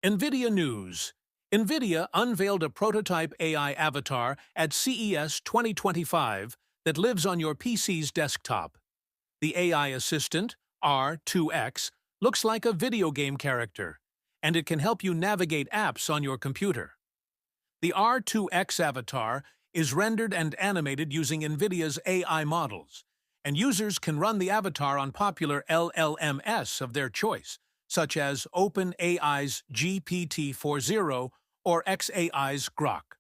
Nvidia News. Nvidia unveiled a prototype AI avatar at CES 2025 that lives on your PC's desktop. The AI assistant, R2X, looks like a video game character, and it can help you navigate apps on your computer. The R2X avatar is rendered and animated using Nvidia's AI models, and users can run the avatar on popular LLMs of their choice, such as openai's GPT-4o or xAI's Grok.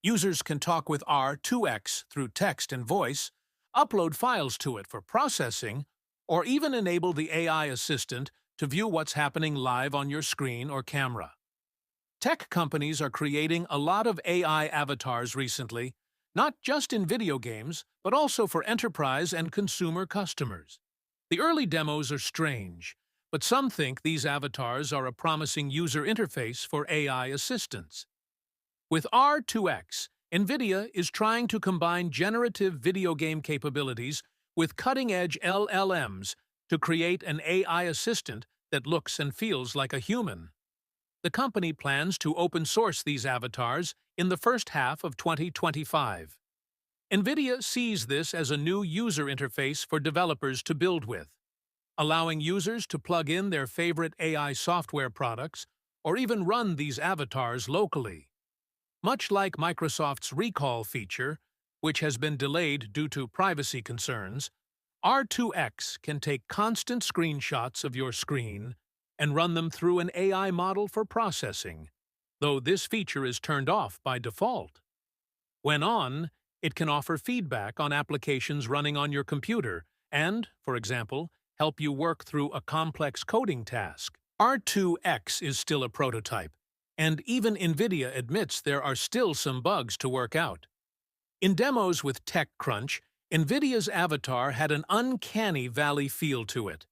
Users can talk with R2X through text and voice, upload files to it for processing, or even enable the AI assistant to view what's happening live on your screen or camera. Tech companies are creating a lot of AI avatars recently, not just in video games, but also for enterprise and consumer customers. The early demos are strange, but some think these avatars are a promising user interface for AI assistants. With R2X, Nvidia is trying to combine generative video game capabilities with cutting-edge LLMs to create an AI assistant that looks and feels like a human. The company plans to open-source these avatars in the first half of 2025. Nvidia sees this as a new user interface for developers to build with, allowing users to plug in their favorite AI software products or even run these avatars locally. Much like Microsoft's Recall feature, which has been delayed due to privacy concerns, R2X can take constant screenshots of your screen and run them through an AI model for processing, though this feature is turned off by default. When on, it can offer feedback on applications running on your computer and, for example, help you work through a complex coding task. R2X is still a prototype, and even Nvidia admits there are still some bugs to work out. In demos with TechCrunch, Nvidia's avatar had an uncanny valley feel to it.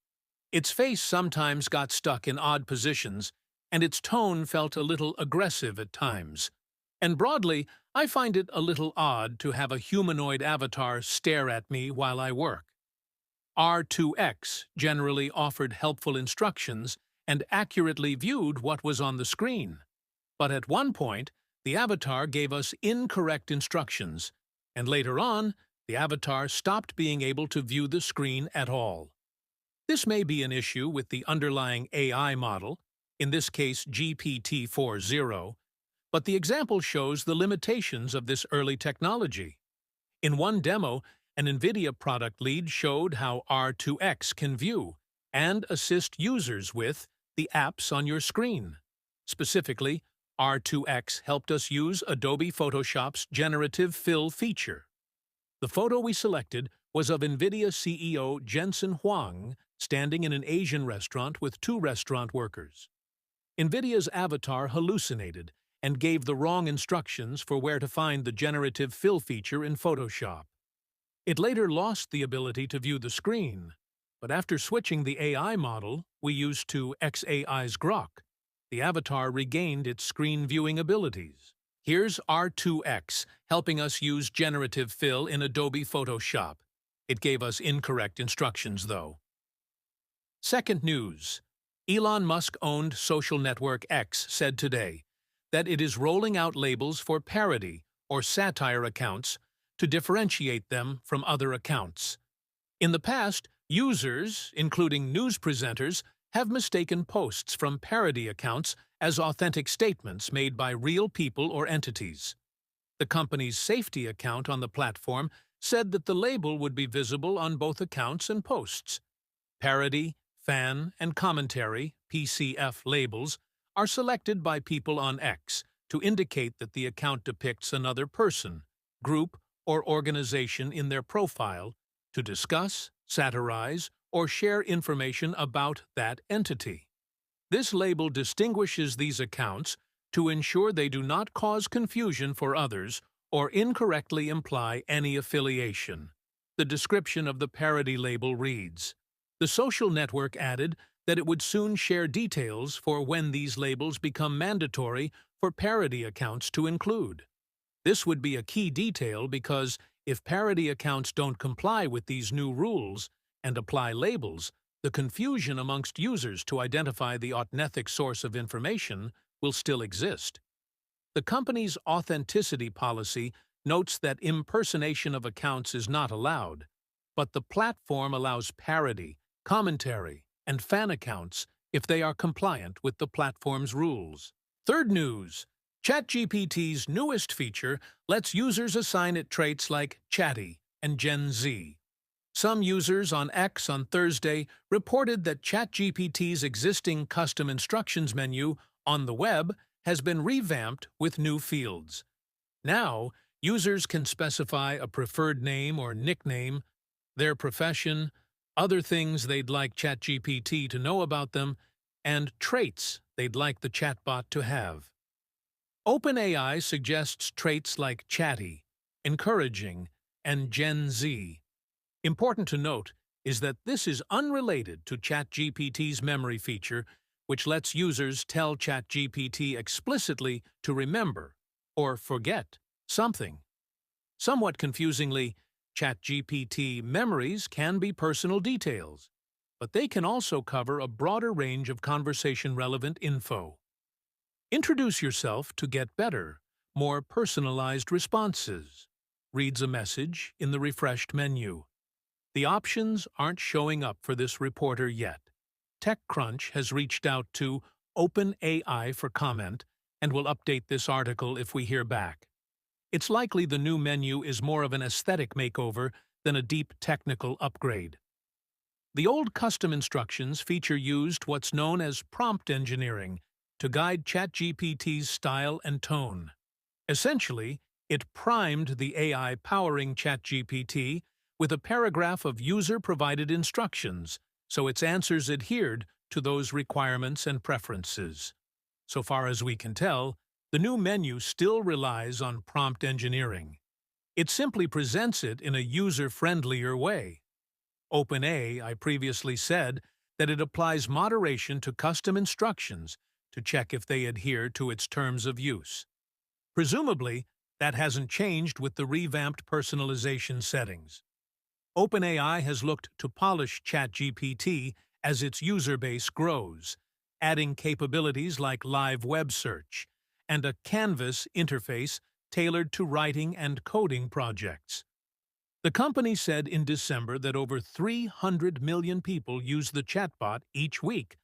Its face sometimes got stuck in odd positions, and its tone felt a little aggressive at times. And broadly, I find it a little odd to have a humanoid avatar stare at me while I work. R2X generally offered helpful instructions and accurately viewed what was on the screen. But at one point, the avatar gave us incorrect instructions, and later on, the avatar stopped being able to view the screen at all. This may be an issue with the underlying AI model, in this case GPT-4o, but the example shows the limitations of this early technology. In one demo, an Nvidia product lead showed how R2X can view and assist users with the apps on your screen. Specifically, R2X helped us use Adobe Photoshop's generative fill feature. The photo we selected was of Nvidia CEO Jensen Huang standing in an Asian restaurant with two restaurant workers. Nvidia's avatar hallucinated and gave the wrong instructions for where to find the generative fill feature in Photoshop. It later lost the ability to view the screen, but after switching the AI model we used to xAI's Grok, the avatar regained its screen viewing abilities. Here's R2X helping us use generative fill in Adobe Photoshop. It gave us incorrect instructions, though. Second news. Elon Musk-owned social network X said today that it is rolling out labels for parody or satire accounts to differentiate them from other accounts. In the past, users, including news presenters, have mistaken posts from parody accounts as authentic statements made by real people or entities. The company's safety account on the platform said that the label would be visible on both accounts and posts. Parody, fan, and commentary, PCF labels, are selected by people on X to indicate that the account depicts another person, group, or organization in their profile to discuss, satirize, or share information about that entity. This label distinguishes these accounts to ensure they do not cause confusion for others or incorrectly imply any affiliation. The description of the parody label reads, "The social network added that it would soon share details for when these labels become mandatory for parody accounts to include. This would be a key detail because if parody accounts don't comply with these new rules and apply labels, The confusion amongst users to identify the authentic source of information will still exist. The company's authenticity policy notes that impersonation of accounts is not allowed, but the platform allows parody, commentary, and fan accounts if they are compliant with the platform's rules. Third news: ChatGPT's newest feature lets users assign it traits like chatty and Gen Z. Some users on X on Thursday reported that ChatGPT's existing custom instructions menu on the web has been revamped with new fields. Now, users can specify a preferred name or nickname, their profession, other things they'd like ChatGPT to know about them, and traits they'd like the chatbot to have. OpenAI suggests traits like chatty, encouraging, and Gen Z. Important to note is that this is unrelated to ChatGPT's memory feature, which lets users tell ChatGPT explicitly to remember or forget something. Somewhat confusingly, ChatGPT memories can be personal details, but they can also cover a broader range of conversation-relevant info. Introduce yourself to get better, more personalized responses, reads a message in the refreshed menu. The options aren't showing up for this reporter yet. TechCrunch has reached out to OpenAI for comment and will update this article if we hear back. It's likely the new menu is more of an aesthetic makeover than a deep technical upgrade. The old custom instructions feature used what's known as prompt engineering to guide ChatGPT's style and tone. Essentially, it primed the AI powering ChatGPT with a paragraph of user-provided instructions, so its answers adhered to those requirements and preferences. So far as we can tell, the new menu still relies on prompt engineering. It simply presents it in a user-friendlier way. OpenAI previously said that it applies moderation to custom instructions to check if they adhere to its terms of use. Presumably, that hasn't changed with the revamped personalization settings. OpenAI has looked to polish ChatGPT as its user base grows, adding capabilities like live web search and a Canvas interface tailored to writing and coding projects. The company said in December that over 300 million people use the chatbot each week,